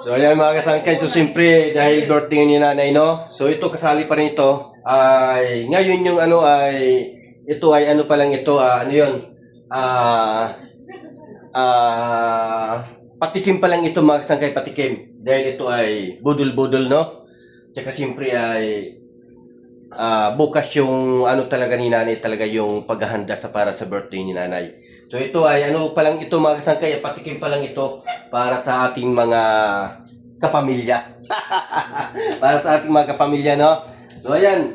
So ayan mga kasangkay, so siyempre dahil birthday ni nanay, no? So ito kasali pa rin ito ay ngayon yung ano ay ito ay ano pa lang ito ano yun patikim pa lang ito mga kasangkay, patikim dahil ito ay budol-budol, no? Tsaka siyempre ay bukas yung ano talaga ni nanay, talaga yung paghahanda sa para sa birthday ni nanay. So ito ay ano pa lang ito mga kasangkay, patikim pa lang ito para sa ating mga kapamilya. Para sa ating mga kapamilya, no? So ayan,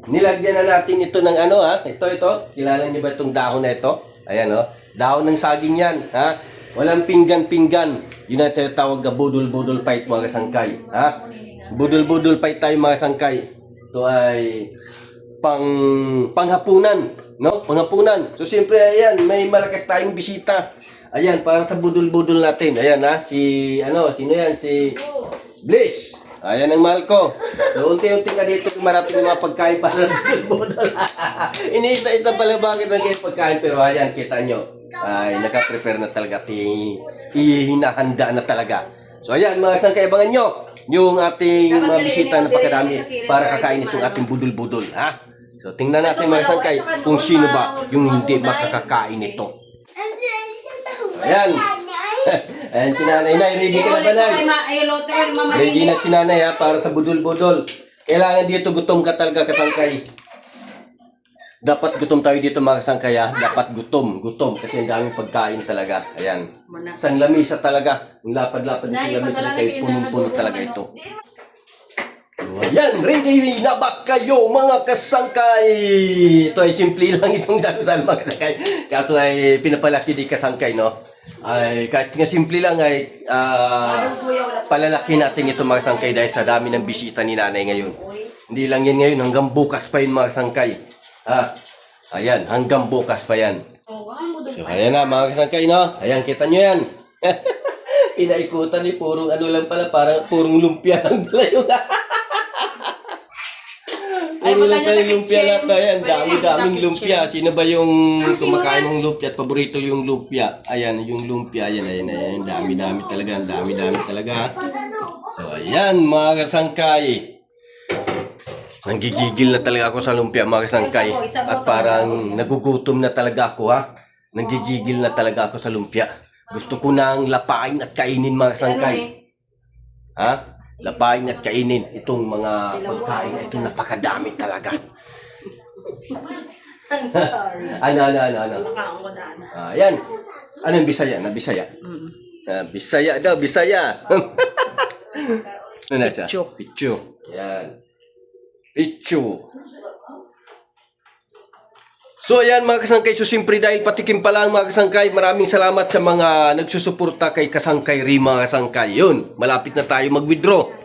nilagyan na natin ito ng ano ito. Kilala niyo ba itong dahon na ito? Ayan, no? Dahon ng saging yan, ha? Walang pinggan-pinggan. Yun ang tinatawag na budol-budol fight mga kasangkay, ha? Budol-budol fight tayo mga kasangkay. Ito ay panghapunan, no? Panghapunan. So siyempre ayan, may malakas tayong bisita. Ayan, para sa budol-budol natin. Ayan sino yan? Si Bliss. Ayan ang mahal ko. So unti-unti ka dito marating ng mga pagkain para sa budol-budol. Iniisa-isa pala bakit ang kayo pagkain, pero ayan, kita nyo. Ay, naka-prepare na talaga. Hinahanda na talaga. So ayan, mga kasangkay, abangan nyo yung ating mga bisita na pagkadami para kakain itong ating budol-budol, ha? So, tingnan natin mga kasangkay kung sino ba yung hindi makakakain ito. Ayan. Ayan si nanay. Ready ka na ba, nay? Ready na si nanay, ha, para sa budol-budol. Kailangan dito gutom ka talaga, kasangkay. Dapat gutom tayo dito mga kasangkay, ha? Dapat gutom. Kasi ang daming pagkain talaga. Ayan. Isang lamisa talaga. Ang lapad-lapad ng lamisa na tayo. Punong-puno talaga ito. Ayan, ready na ba kayo mga kasangkay? Ito ay simple lang itong darusal mga kasangkay. Kaso ay pinapalaki di kasangkay, no? Ay kahit nga simple lang ay palalaki natin ito mga kasangkay dahil sa dami ng bisita ni nanay ngayon. Hindi lang yan ngayon, hanggang bukas pa yun mga kasangkay. Ayan, hanggang bukas pa yan. So ayan na mga kasangkay, no? Ayan, kita nyo yan. Pinaikutan ni purong ano lang pala, parang purong lumpia lang pala yung lumpia na yan. Dami-daming lumpia. Sino ba yung kumakain ng lumpia at paborito yung lumpia? Ayan, yung lumpia. Ayan. Dami-dami talaga. Dami-dami talaga. So, ayan, mga kasangkay. Nanggigigil na talaga ako sa lumpia, mga kasangkay. At parang nagugutom na talaga ako, ha? Nanggigigil na talaga ako sa lumpia. Gusto ko nang lapain at kainin, mga kasangkay. Ha? Lapain at kainin itong mga pagkain na ito, napakadami talaga. I'm sorry. Ano? Ayan. Anong Bisaya? Bisaya? Bisaya daw, Bisaya. Ano na siya? Pichu. Ayan. Pichu. So ayan mga kasangkay, so siyempre dahil patikim pa lang mga kasangkay, maraming salamat sa mga nagsusuporta kay Kasangkay Ri mga kasangkay. Yun, malapit na tayo mag-withdraw.